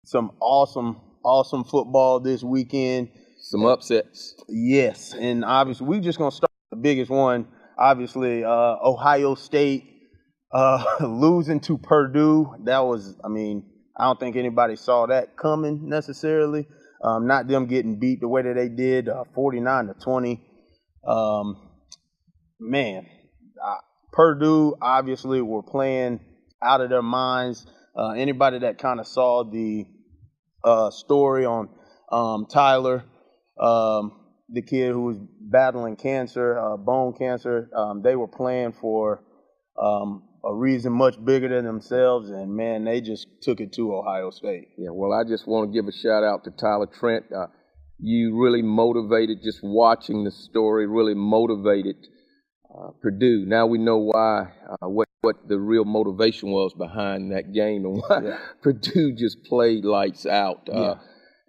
some awesome football this weekend. Some upsets. Yes, and obviously we're just gonna start with the biggest one. Obviously, Ohio State losing to Purdue. That was, I mean, I don't think anybody saw that coming necessarily. Not them getting beat the way that they did, 49-20. Man, Purdue obviously were playing out of their minds. Anybody that kind of saw the story on Tyler, the kid who was battling cancer, bone cancer, they were playing for a reason much bigger than themselves, and man, they just took it to Ohio State. Yeah, well, I just want to give a shout out to Tyler Trent. You really motivated, just watching the story, really motivated Purdue. Now we know why, what the real motivation was behind that game, and why Purdue just played lights out.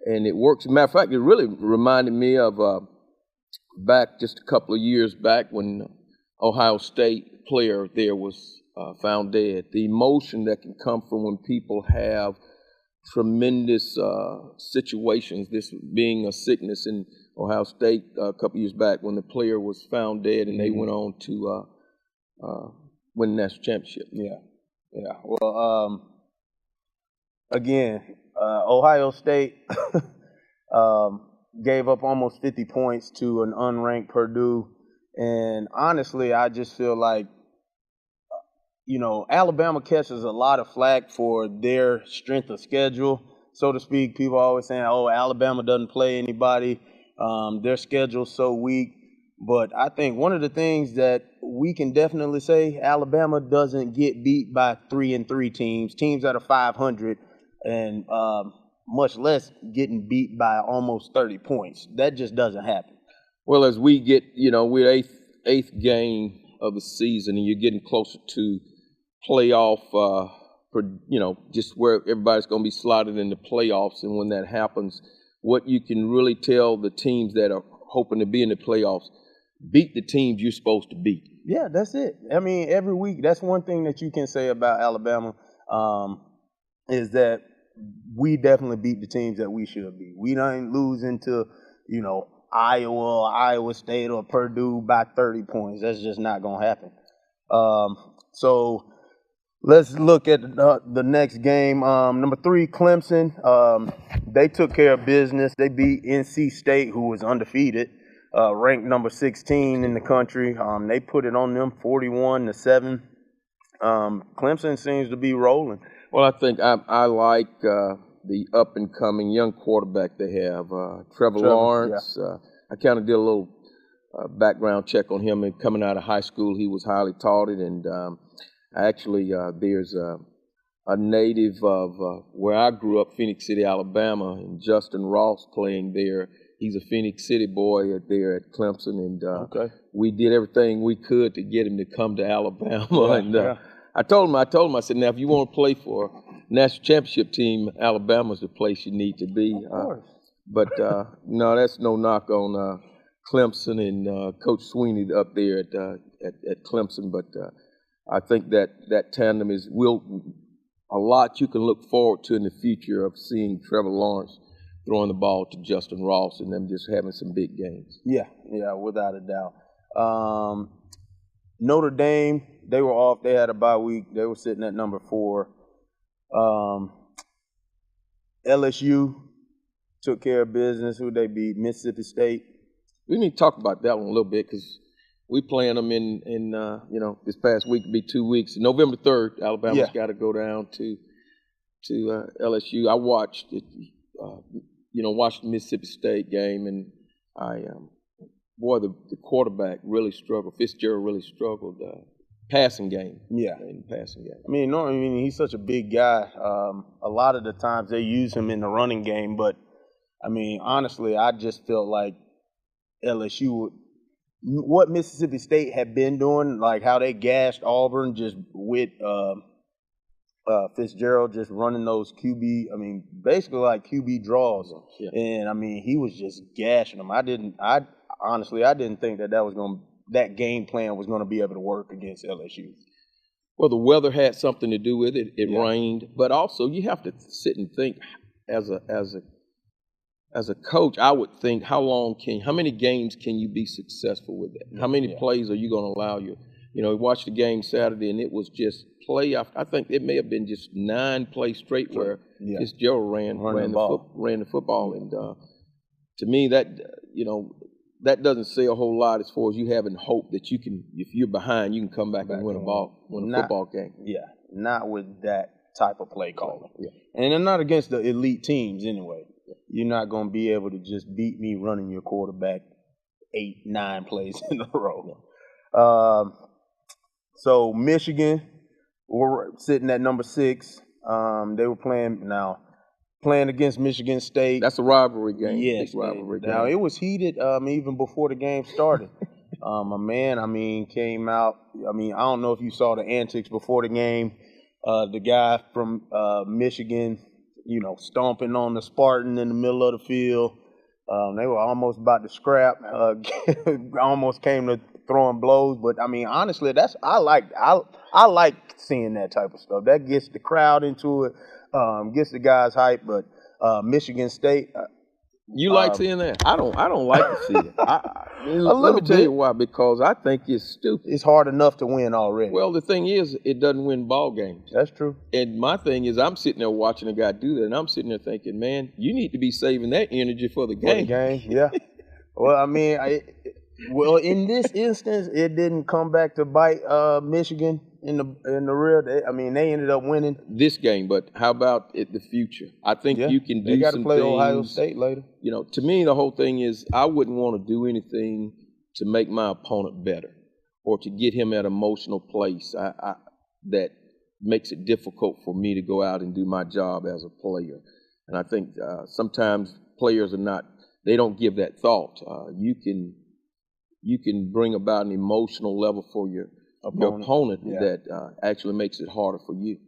And it works. As a matter of fact, it really reminded me of back just a couple of years back when Ohio State player there was found dead. The emotion that can come from when people have tremendous situations, this being a sickness in Ohio State a couple years back when the player was found dead and they went on to win the national championship. Yeah. Well, again, Ohio State gave up almost 50 points to an unranked Purdue. And honestly, I just feel like, Alabama catches a lot of flack for their strength of schedule, so to speak. People are always saying, oh, Alabama doesn't play anybody. Their schedule's so weak. But I think one of the things that we can definitely say, Alabama doesn't get beat by 3-3 teams that are 500, and much less getting beat by almost 30 points. That just doesn't happen. Well, as we get, we're eighth game of the season, and you're getting closer to playoff, just where everybody's going to be slotted in the playoffs. And when that happens, what you can really tell the teams that are hoping to be in the playoffs, beat the teams you're supposed to beat. Yeah, that's it. I mean, every week, that's one thing that you can say about Alabama, is that we definitely beat the teams that we should beat. We don't lose into, Iowa or Iowa State or Purdue by 30 points. That's just not going to happen. So let's look at the next game. Number 3, Clemson. They took care of business. They beat NC State, who was undefeated, ranked number 16 in the country. They put it on them 41-7. Clemson seems to be rolling. Well, I think I like the up-and-coming young quarterback they have, Trevor Lawrence. Yeah. I kind of did a little background check on him. And coming out of high school, he was highly touted. And actually, there's a native of where I grew up, Phoenix City, Alabama, and Justin Ross playing there. He's a Phoenix City boy there at Clemson. And we did everything we could to get him to come to Alabama. I told him, I said, now, if you want to play for a national championship team, Alabama's the place you need to be. Of course. But, no, that's no knock on Clemson and Coach Sweeney up there at Clemson. But I think that tandem is a lot you can look forward to in the future of seeing Trevor Lawrence throwing the ball to Justin Ross and them just having some big games. Yeah, without a doubt. Notre Dame, they were off. They had a bye week. They were sitting at number 4. LSU took care of business. Who they beat? Mississippi State. We need to talk about that one a little bit because we playing them in this past week will be 2 weeks. November 3rd, Alabama's got to go down to LSU. I watched it, watched the Mississippi State game, and the quarterback really struggled. Fitzgerald really struggled. Passing game. Yeah. In passing game. I mean, he's such a big guy. A lot of the times they use him in the running game, but, honestly, I just felt like LSU, what Mississippi State had been doing, like how they gashed Auburn just with Fitzgerald just running those basically like QB draws. Yeah. And, he was just gashing them. I didn't think that game plan was going to be able to work against LSU. Well, the weather had something to do with it. It rained. But also you have to sit and think, as a coach, I would think, how many games can you be successful with that? How many plays are you going to allow you? You know, we watched the game Saturday, and it was just play. I think it may have been just 9 plays straight where Fitzgerald ran the football, and to me that that doesn't say a whole lot as far as you having hope that you can, if you're behind, you can come back and win a football game. Yeah, not with that type of play calling, and they're not against the elite teams anyway. You're not going to be able to just beat me running your quarterback 8-9 plays in a row. So Michigan were sitting at number 6. They were playing against Michigan State. That's a rivalry game. Yes, rivalry game. Now it was heated even before the game started. A man, came out. I don't know if you saw the antics before the game. The guy from Michigan, stomping on the Spartan in the middle of the field. They were almost about to scrap. Almost came to throwing blows. But honestly, I like seeing that type of stuff. That gets the crowd into it, gets the guys hyped. But Michigan State. You like seeing that? I don't like to see it. Let me tell you why. Because I think it's stupid. It's hard enough to win already. Well, the thing is, it doesn't win ball games. That's true. And my thing is, I'm sitting there watching a guy do that, and I'm sitting there thinking, man, you need to be saving that energy for the game. Yeah. Well, in this instance, it didn't come back to bite Michigan in the rear. They ended up winning this game. But how about the future? I think you can do. They got to play things, Ohio State later. To me, the whole thing is I wouldn't want to do anything to make my opponent better or to get him at an emotional place that makes it difficult for me to go out and do my job as a player. And I think sometimes players they don't give that thought. You can bring about an emotional level for your opponent that actually makes it harder for you.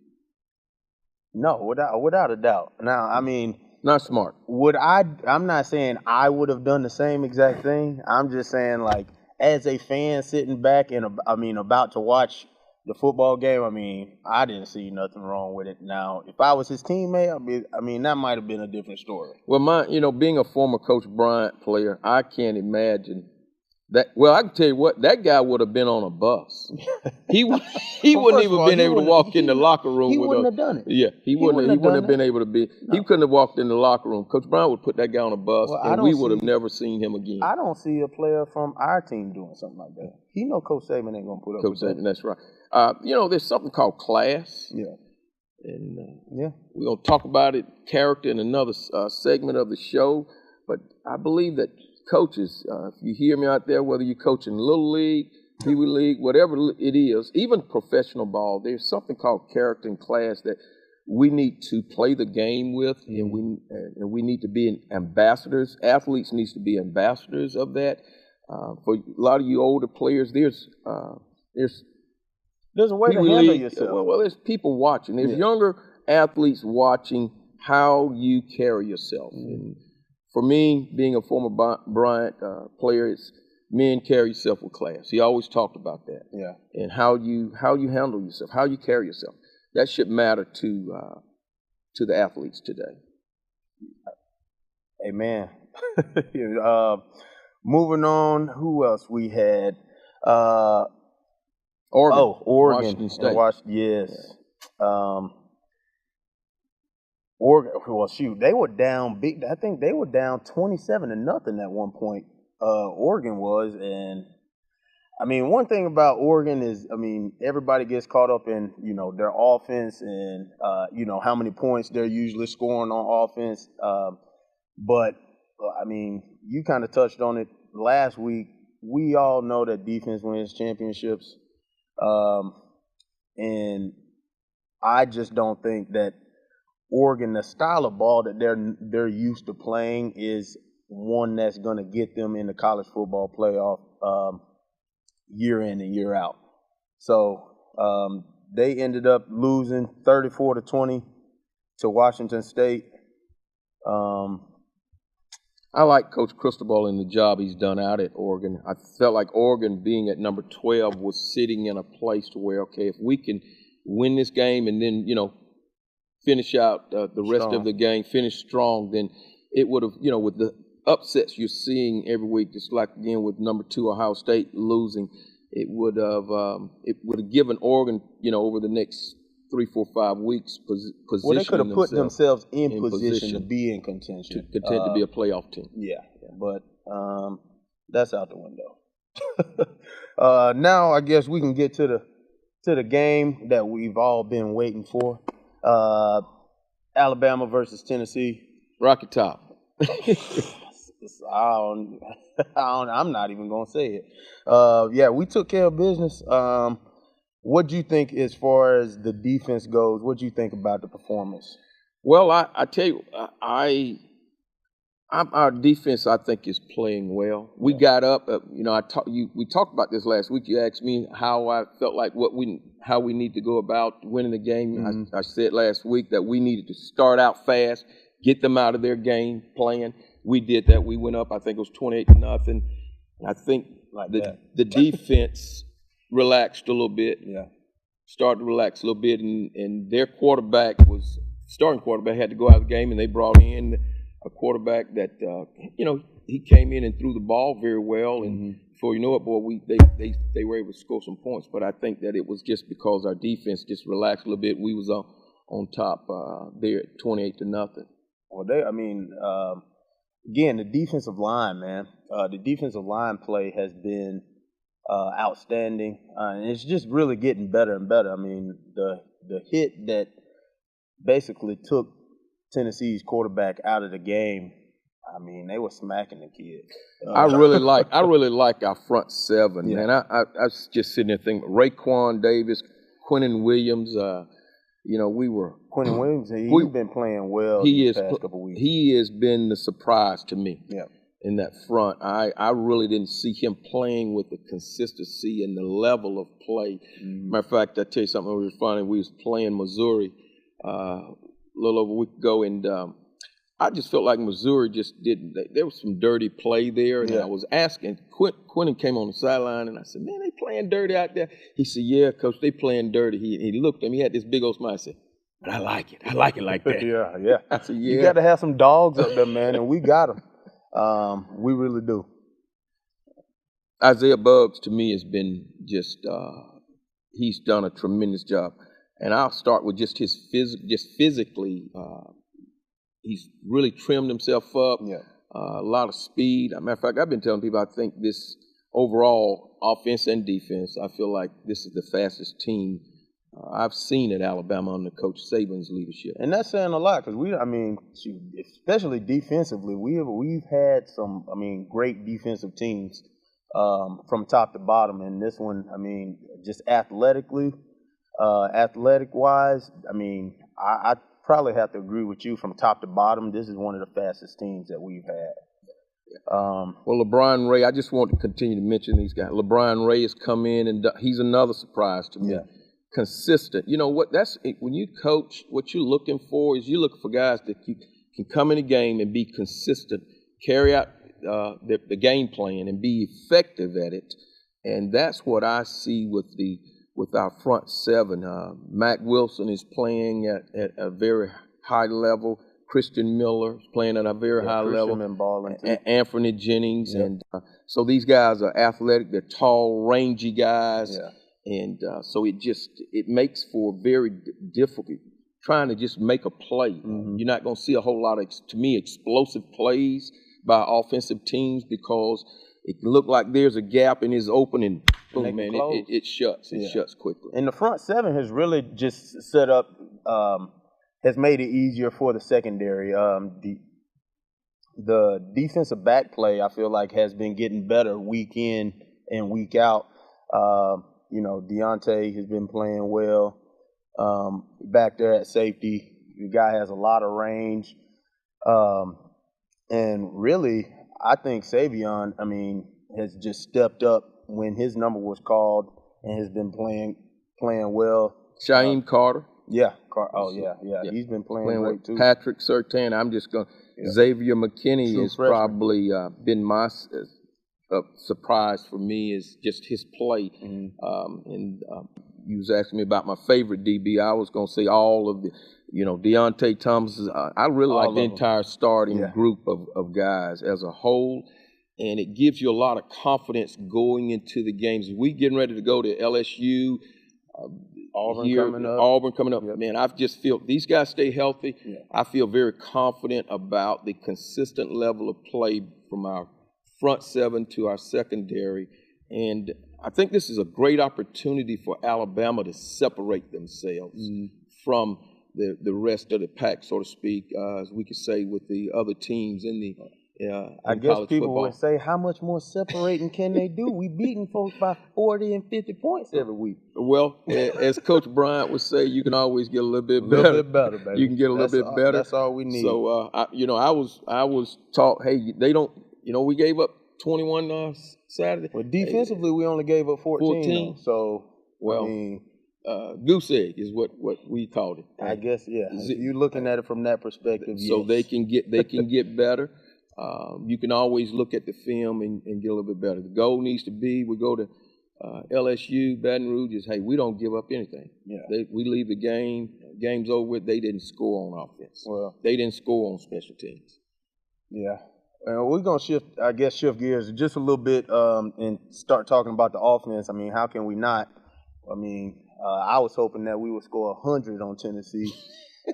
No, without a doubt. Now, not smart. I'm not saying I would have done the same exact thing. I'm just saying, like, as a fan sitting back and about to watch the football game, I didn't see nothing wrong with it. Now, if I was his teammate, that might have been a different story. Well, being a former Coach Bryant player, I can't imagine that. Well, I can tell you what, that guy would have been on a bus. He wouldn't even been able to walk in the locker room. He wouldn't have done it. Yeah, he wouldn't have been able to be. No. He couldn't have walked in the locker room. Coach Bryant would put that guy on a bus, and we would have never seen him again. I don't see a player from our team doing something like that. He know Coach Saban ain't gonna put up with that. Coach Saban, that's right. There's something called class. Yeah. And we're going to talk about character in another segment of the show. But I believe that coaches, if you hear me out there, whether you're coaching Little League, Pee Wee League, whatever it is, even professional ball, there's something called character and class that we need to play the game with, and we need to be ambassadors. Athletes need to be ambassadors of that. For a lot of you older players, there's a way to handle yourself. Well, there's people watching. There's younger athletes watching how you carry yourself. Mm-hmm. And for me, being a former Bryant player, it's men carry yourself with class. He always talked about that. Yeah. And how you handle yourself, how you carry yourself. That should matter to the athletes today. Amen. Moving on, who else we had? Oregon. Oh, Oregon. Washington State. Yes. Yeah. Oregon. Well, shoot, they were down big. I think they were down 27-0 at one point. Oregon was, and one thing about Oregon is, everybody gets caught up in their offense and how many points they're usually scoring on offense. But you kind of touched on it last week. We all know that defense wins championships. And I just don't think that Oregon, the style of ball that they're used to playing, is one that's going to get them in the college football playoff year in and year out. So they ended up losing 34-20 to Washington State. I like Coach Cristobal and the job he's done out at Oregon. I felt like Oregon, being at number 12, was sitting in a place to where, okay, if we can win this game and then, finish out the rest Strong. of the game, finish strong, then it would have, with the upsets you're seeing every week, just like again with number 2 Ohio State losing, it would have given Oregon, over the next 3, 4, 5 weeks position. Well, they could have put themselves in position to be in contention, to contend to be a playoff team. Yeah, but that's out the window. Now I guess we can get to the game that we've all been waiting for. Alabama versus Tennessee. Rocky Top. I'm not even gonna say it. Yeah, we took care of business. What do you think as far as the defense goes? What do you think about the performance? Well, I tell you, our defense, I think, is playing well. We got up. We talked about this last week. You asked me how I felt like how we need to go about winning the game. Mm-hmm. I said last week that we needed to start out fast, get them out of their game plan. We did that. We went up. I think it was 28-0. I think the defense relaxed a little bit. Yeah, started to relax a little bit, and their starting quarterback had to go out of the game, and they brought in a quarterback that he came in and threw the ball very well, and before you know it, boy, they were able to score some points. But I think that it was just because our defense just relaxed a little bit. We was on top there at 28-0. Well, again, the defensive line, man. The defensive line play has been outstanding, and it's just really getting better and better. I mean, the hit that basically took Tennessee's quarterback out of the game, I mean, they were smacking the kid. I really like our front seven, man. I was just sitting there thinking, Raekwon Davis, Quinnen Williams. Quinnen Williams. He's been playing well these past couple weeks. He has been the surprise to me. Yeah. In that front, I really didn't see him playing with the consistency and the level of play. Mm-hmm. Matter of fact, I tell you something. It was funny. We was playing Missouri a little over a week ago, and I just felt like Missouri just didn't. There was some dirty play there, and I was asking. Quinnen came on the sideline, and I said, "Man, they playing dirty out there." He said, "Yeah, Coach, they playing dirty." He looked at me. He had this big old smile. I said, "But I like it. I like it like that." Yeah. I said, "Yeah." You got to have some dogs up there, man, and we got them. We really do. Isaiah Buggs, to me, has been just he's done a tremendous job. And I'll start with just his physically. He's really trimmed himself up. Yeah. A lot of speed. As a matter of fact, I've been telling people I think this overall offense and defense, I feel like this is the fastest team I've seen at Alabama under Coach Saban's leadership. And that's saying a lot because especially defensively, we've had some, great defensive teams from top to bottom. And this one, just athletic-wise, I probably have to agree with you from top to bottom. This is one of the fastest teams that we've had. Well, LeBron Ray, I just want to continue to mention these guys. LeBron Ray has come in, and he's another surprise to me. Yeah. Consistent. You know what? That's when you coach. What you're looking for is for guys that can come in a game and be consistent, carry out the game plan, and be effective at it. And that's what I see with our front seven. Mac Wilson is playing at a very high level. Christian Miller is playing at a very high level. Anthony Jennings, and so these guys are athletic. They're tall, rangy guys. Yeah. And so it makes for very difficult trying to just make a play. Mm-hmm. You're not going to see a whole lot of, to me, explosive plays by offensive teams because it can look like there's a gap and it's open and boom, man, it shuts. It shuts quickly. And the front seven has really just set up, has made it easier for the secondary. The defensive back play, I feel like, has been getting better week in and week out. Deontay has been playing well back there at safety. The guy has a lot of range. And really, I think Savion, has just stepped up when his number was called and has been playing well. Shaheem Carter. Yeah. He's been playing great too. Patrick Surtain. I'm just going Xavier McKinney has probably been my surprise for me is just his play. Mm-hmm. And you was asking me about my favorite DB. I was going to say all of Deontay Thomas, I really like the entire starting group of guys as a whole, and it gives you a lot of confidence going into the games. We getting ready to go to LSU, Auburn coming up. Yep. Man, I just feel these guys stay healthy. Yeah. I feel very confident about the consistent level of play from our front seven to our secondary, and I think this is a great opportunity for Alabama to separate themselves from the rest of the pack, so to speak, as we could say, with the other teams in the I guess people would say, how much more separating can they do? We beating folks by 40 and 50 points every week. Well, as Coach Bryant would say, you can always get a little bit better. A little bit better, baby. You can get a little bit better. That's all we need. So, I was taught, hey, they don't, we gave up 21 Saturday. Well, defensively, we only gave up 14. So, well, goose egg is what we called it. I guess, yeah. If you're looking at it from that perspective, so yes. they can get better. You can always look at the film and get a little bit better. The goal needs to be, we go to LSU, Baton Rouge, is, hey, we don't give up anything. Yeah. We leave the game's over with. They didn't score on offense. Well, they didn't score on special teams. Yeah. We're going to shift gears just a little bit and start talking about the offense. I mean, how can we not? I mean, I was hoping that we would score 100 on Tennessee.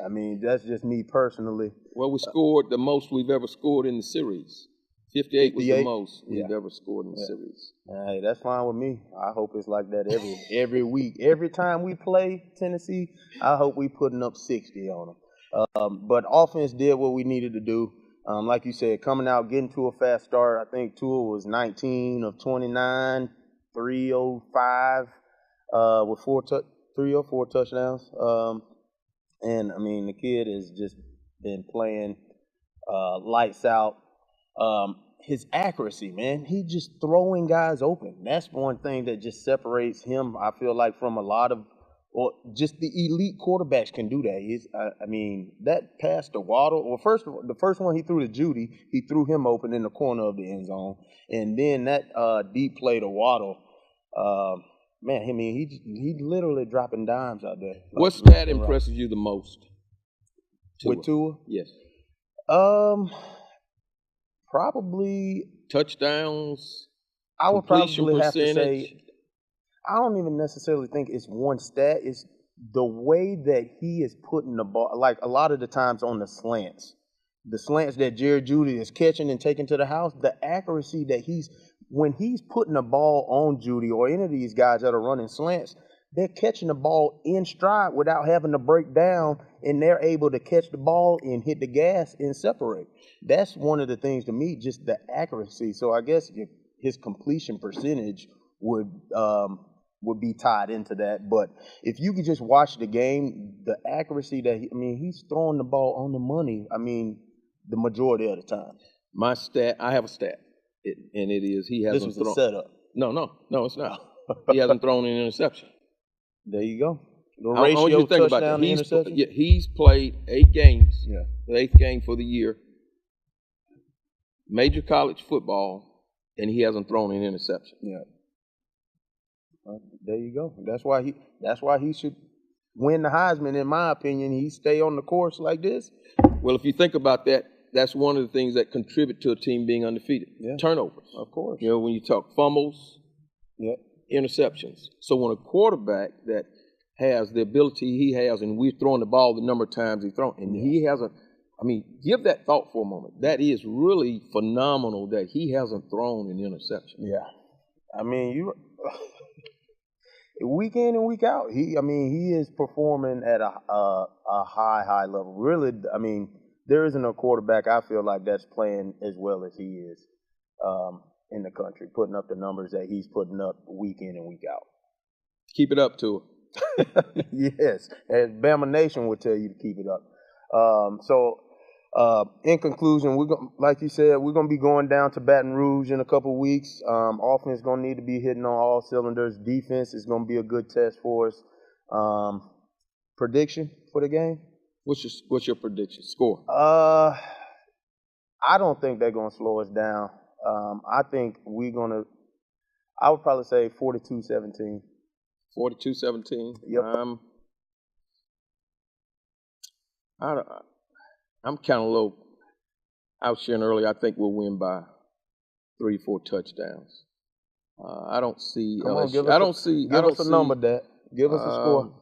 I mean, that's just me personally. Well, we scored the most we've ever scored in the series. 58 was the most we've ever scored in the series. Hey, that's fine with me. I hope it's like that every week. Every time we play Tennessee, I hope we putting up 60 on them. But offense did what we needed to do. Like you said, coming out, getting to a fast start. I think Tua was 19 of 29, 305 with 3 or 4 touchdowns. And, I mean, the kid has just been playing lights out. His accuracy, man, he just throwing guys open. That's one thing that just separates him, I feel like, from a lot of, or just the elite quarterbacks can do that. I mean, that pass to Waddle, well, the first one he threw to Judy, he threw him open in the corner of the end zone. And then that deep play to Waddle, man, I mean, he literally dropping dimes out there. What stat impresses you the most? Tua. With Tua? Yes. Probably touchdowns. I would probably have to say, I don't even necessarily think it's one stat. It's the way that he is putting the ball, like a lot of the times on the slants that Jerry Jeudy is catching and taking to the house, the accuracy that when he's putting the ball on Jeudy or any of these guys that are running slants, they're catching the ball in stride without having to break down, and they're able to catch the ball and hit the gas and separate. That's one of the things to me, just the accuracy. So I guess his completion percentage would be tied into that. But if you could just watch the game, the accuracy that he's throwing the ball on the money. I mean, the majority of the time. My stat, I have a stat, and it is he hasn't thrown. This was a setup. No, it's not. He hasn't thrown an interception. There you go. The ratio, I want you to think about that. He's played 8 games. Yeah. The 8th game for the year. Major college football, and he hasn't thrown an interception. Yeah. There you go. That's why he should win the Heisman, in my opinion. He stay on the course like this. Well, if you think about that, that's one of the things that contribute to a team being undefeated. Yeah. Turnovers. Of course. When you talk fumbles, interceptions. So when a quarterback that has the ability he has, and we're throwing the ball the number of times he's thrown, and he hasn't, give that thought for a moment. That is really phenomenal that he hasn't thrown an interception. Yeah. I mean, week in and week out, he is performing at a high level. Really, there isn't a quarterback I feel like that's playing as well as he is in the country, putting up the numbers that he's putting up week in and week out. Keep it up to it. Yes, as Bama Nation would tell you to keep it up. In conclusion, like you said, we're going to be going down to Baton Rouge in a couple of weeks. Offense is going to need to be hitting on all cylinders. Defense is going to be a good test for us. Prediction for the game? What's your prediction? Score? I don't think they're going to slow us down. I think I would probably say 42-17. 42-17? Yep. I, I'm kind of low. I was sharing earlier. I think we'll win by 3-4 touchdowns. I don't see Come on, LSU. I don't see. give us a number, Dad. Give us a score.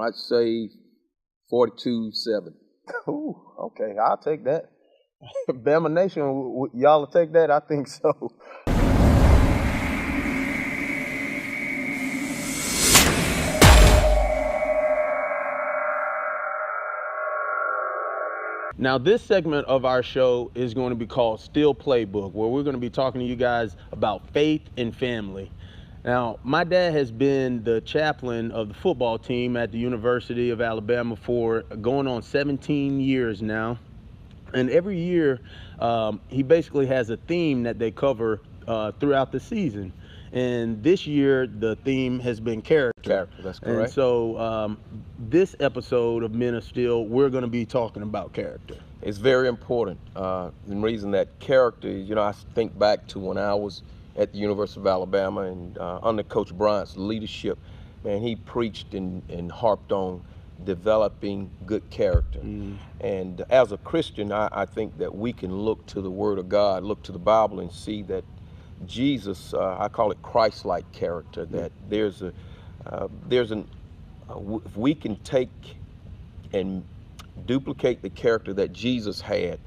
I'd say 42-7. Ooh, okay, I'll take that. Bama Nation, y'all will take that? I think so. Now, this segment of our show is going to be called Stille Playbook, where we're going to be talking to you guys about faith and family. Now, my dad has been the chaplain of the football team at the University of Alabama for going on 17 years now. And every year, he basically has a theme that they cover throughout the season. And this year, the theme has been character. Character, that's correct. And so this episode of Men of Stille, we're going to be talking about character. It's very important. The reason that character, I think back to when I was at the University of Alabama and under Coach Bryant's leadership, man, he preached and harped on developing good character. And as a Christian, I think that we can look to the Word of God, look to the Bible, and see that Jesus, I call it Christ-like character, that if we can take and duplicate the character that Jesus had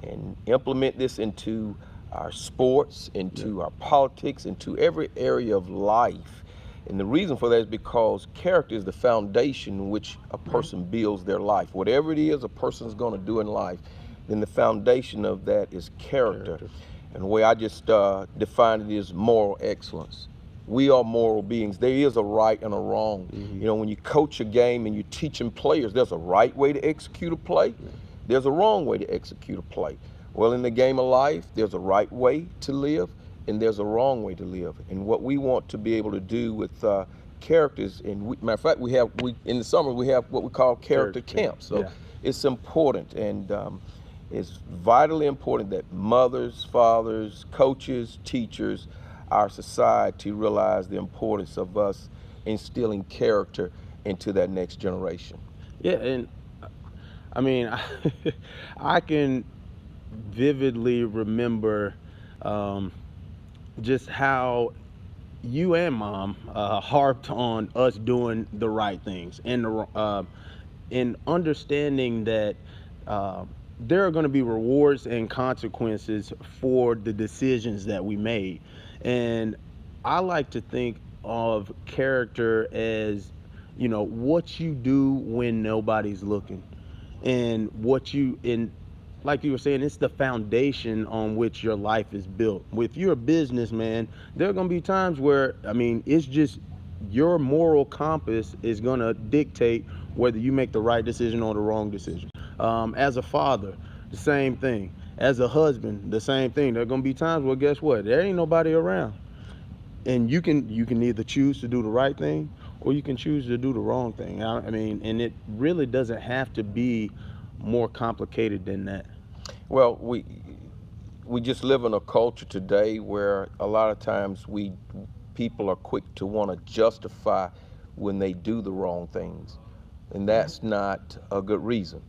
and implement this into our sports, into our politics, into every area of life. And the reason for that is because character is the foundation in which a person builds their life. Whatever it is a person's going to do in life, then the foundation of that is character. And the way I just define it is moral excellence. We are moral beings. There is a right and a wrong. When you coach a game and you're teaching players, there's a right way to execute a play. There's a wrong way to execute a play. Well, in the game of life, there's a right way to live and there's a wrong way to live. And what we want to be able to do with characters, and matter of fact, in the summer we have what we call character camps. So it's important, and it's vitally important that mothers, fathers, coaches, teachers, our society realize the importance of us instilling character into that next generation. Yeah, and I mean, I can vividly remember just how you and Mom harped on us doing the right things, and understanding that there are going to be rewards and consequences for the decisions that we made. And I like to think of character as, what you do when nobody's looking, and like you were saying, it's the foundation on which your life is built. If you're a businessman, there are going to be times where, it's just your moral compass is going to dictate whether you make the right decision or the wrong decision. As a father, the same thing. As a husband, the same thing. There are going to be times where, guess what? There ain't nobody around. And you can either choose to do the right thing or you can choose to do the wrong thing. And it really doesn't have to be more complicated than that. Well, we just live in a culture today where a lot of times people are quick to want to justify when they do the wrong things, and that's not a good reason.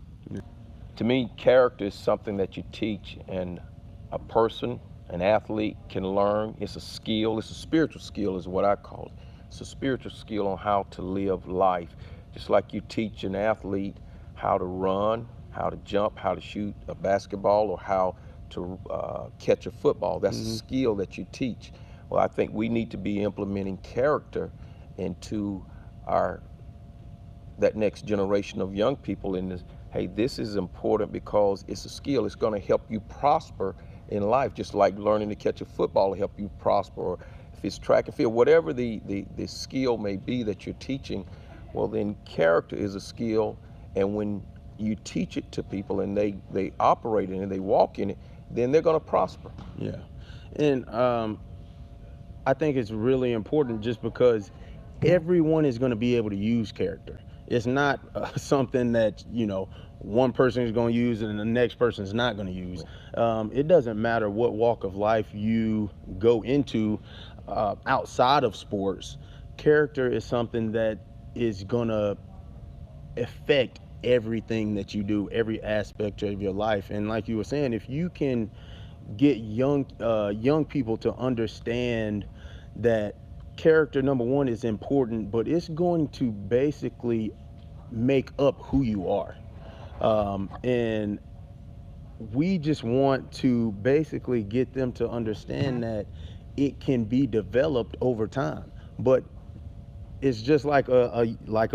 To me, character is something that you teach, and a person, an athlete, can learn. It's a skill. It's a spiritual skill is what I call it. It's a spiritual skill on how to live life. Just like you teach an athlete how to run, how to jump, how to shoot a basketball, or how to catch a football. That's a skill that you teach. Well, I think we need to be implementing character into that next generation of young people in this. Hey, this is important because it's a skill. It's going to help you prosper in life, just like learning to catch a football will help you prosper, or if it's track and field, whatever the skill may be that you're teaching, well, then character is a skill, and when you teach it to people and they operate in it, they walk in it, then they're going to prosper. Yeah. And I think it's really important just because everyone is going to be able to use character. It's not something that, one person is going to use and the next person is not going to use. It doesn't matter what walk of life you go into outside of sports. Character is something that is going to affect everything that you do, every aspect of your life. And like you were saying, if you can get young people to understand that character, number one, is important, but it's going to basically make up who you are. And we just want to basically get them to understand that it can be developed over time. But it's just like a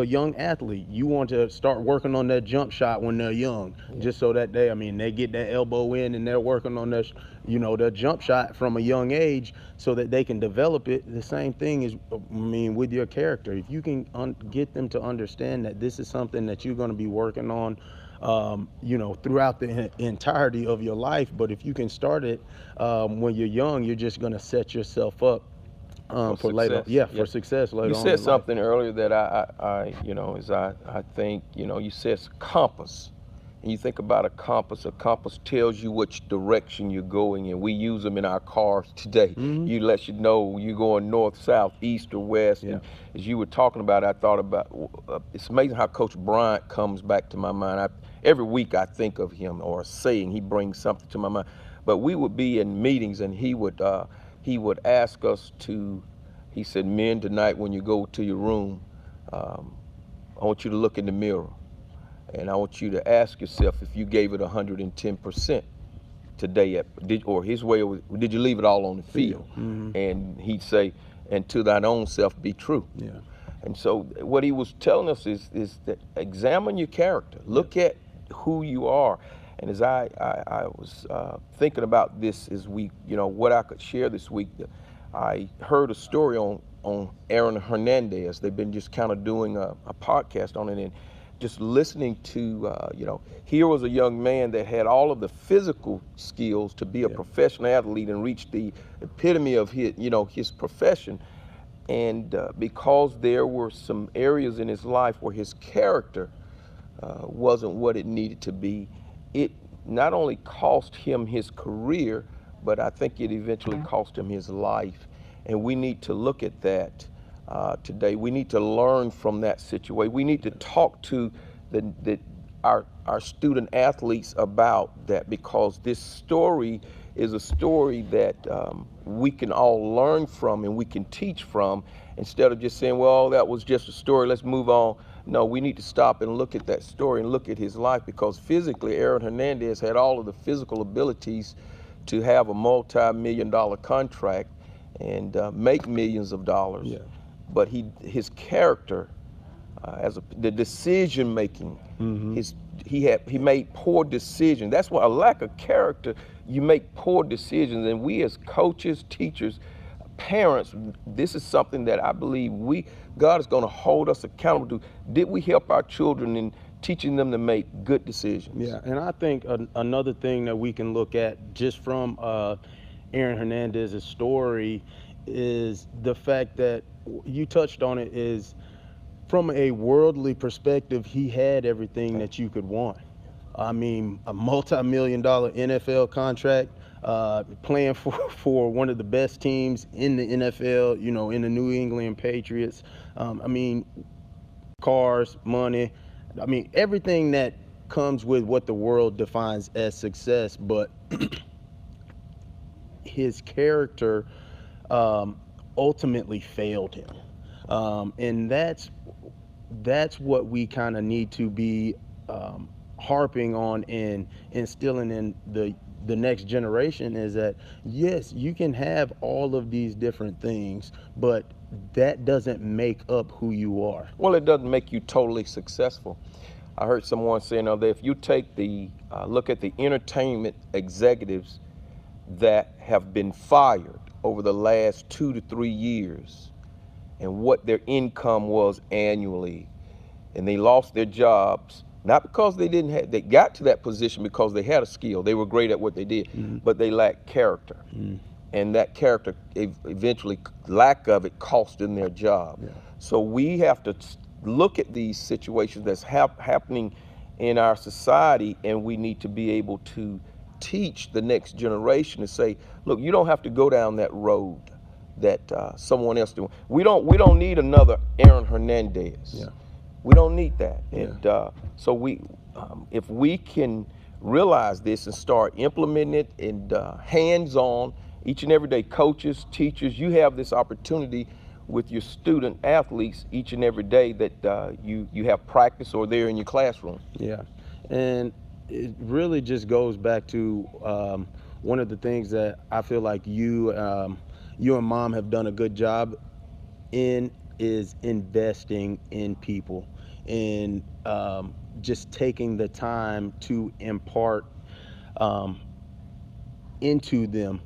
young athlete. You want to start working on that jump shot when they're young, just so that they get that elbow in and they're working on their jump shot from a young age, so that they can develop it. The same thing is, with your character. If you can get them to understand that this is something that you're going to be working on, throughout the entirety of your life. But if you can start it when you're young, you're just going to set yourself up for later, for success later on. You said something earlier that I think, you said compass. And you think about a compass tells you which direction you're going, and we use them in our cars today. You let you know you're going north, south, east, or west. And as you were talking about it, I thought about, it's amazing how Coach Bryant comes back to my mind. Every week I think of him, or a saying, he brings something to my mind. But we would be in meetings, and he would ask us to, he said, men, tonight when you go to your room, I want you to look in the mirror. And I want you to ask yourself if you gave it 110% today, or his way, did you leave it all on the field? And he'd say, and to thine own self be true. And so what he was telling us is that examine your character. Look at who you are. And as I was thinking about this as we, what I could share this week, I heard a story on Aaron Hernandez. They've been just kind of doing a podcast on it, and just listening to, here was a young man that had all of the physical skills to be a professional athlete and reach the epitome of his profession. And because there were some areas in his life where his character wasn't what it needed to be, it not only cost him his career, but I think it eventually cost him his life. And we need to look at that today. We need to learn from that situation. We need to talk to our student athletes about that, because this story is a story that we can all learn from and we can teach from, instead of just saying, well, that was just a story, let's move on. No, we need to stop and look at that story and look at his life, because physically Aaron Hernandez had all of the physical abilities to have a multi-million-dollar contract and make millions of dollars. But his character, the decision making, he made poor decisions. That's why a lack of character, you make poor decisions. And we as coaches, teachers, parents, this is something that I believe God is going to hold us accountable to. Did we help our children in teaching them to make good decisions? And I think another thing that we can look at just from Aaron Hernandez's story is the fact that you touched on it, is from a worldly perspective, he had everything that you could want. A multi-million-dollar NFL contract, playing for one of the best teams in the NFL, in the New England Patriots. Cars, money, everything that comes with what the world defines as success. But his character ultimately failed him. And that's what we kind of need to be harping on and instilling in the next generation, is that yes, you can have all of these different things, but that doesn't make up who you are. Well, it doesn't make you totally successful. I heard someone say that if you take look at the entertainment executives that have been fired over the last 2 to 3 years and what their income was annually, and they lost their jobs, not because they got to that position because they had a skill, they were great at what they did, but they lacked character. And that character, eventually, lack of it cost them their job. So we have to look at these situations that's happening in our society, and we need to be able to teach the next generation to say, look, you don't have to go down that road that someone else doing. We don't need another Aaron Hernandez. We don't need that. And so if we can realize this and start implementing it and hands-on each and every day, coaches, teachers, you have this opportunity with your student athletes each and every day that you have practice or they're in your classroom. Yeah, and it really just goes back to one of the things that I feel like you and Mom have done a good job in is investing in people and just taking the time to impart into them.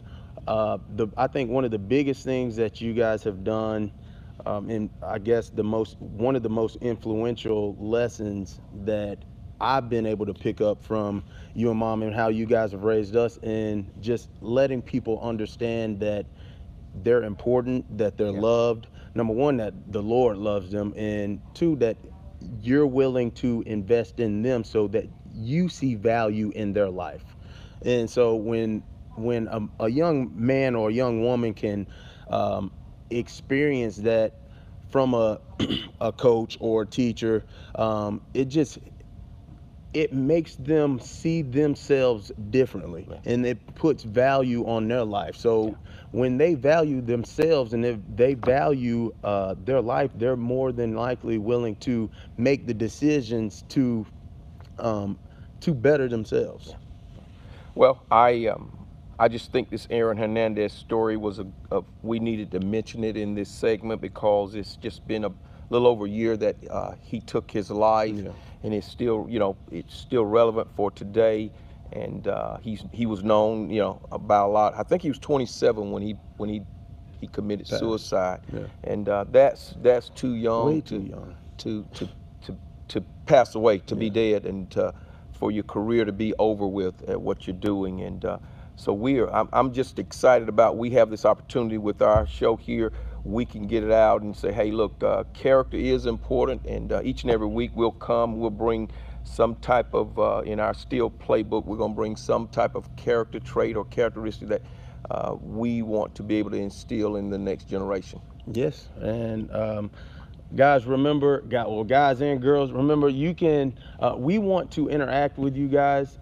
I think one of the biggest things that you guys have done, and I guess one of the most influential lessons that I've been able to pick up from you and Mom and how you guys have raised us, and just letting people understand that they're important, that they're loved. Number one, that the Lord loves them, and two, that you're willing to invest in them so that you see value in their life. And so when a young man or a young woman can experience that from a a coach or a teacher, it makes them see themselves differently, and it puts value on their life. So when they value themselves and if they value their life, they're more than likely willing to make the decisions to better themselves. Well, I just think this Aaron Hernandez story was we needed to mention it in this segment because it's just been a little over a year that he took his life, and it's still, it's still relevant for today. And he was known, about a lot. I think he was 27 when he committed suicide, and that's too young. Way too young to pass away, to be dead, and for your career to be over with at what you're doing. And so I'm just excited about, we have this opportunity with our show here. We can get it out and say, hey, look, character is important, and each and every week we'll bring some type of, in our Stille Playbook, we're going to bring some type of character trait or characteristic that we want to be able to instill in the next generation. Yes, and guys, remember, guys and girls, remember, you can, we want to interact with you guys.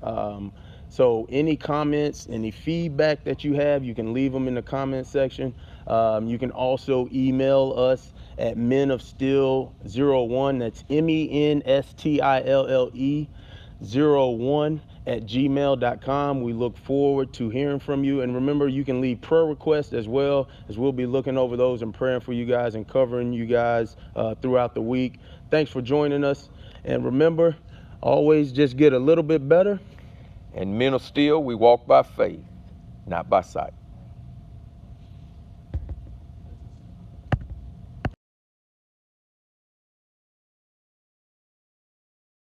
So any comments, any feedback that you have, you can leave them in the comment section. You can also email us at menofstille01, that's MENSTILLE01 at gmail.com. We look forward to hearing from you. And remember, you can leave prayer requests as well, as we'll be looking over those and praying for you guys and covering you guys throughout the week. Thanks for joining us. And remember, always just get a little bit better. And men of Stille, we walk by faith, not by sight.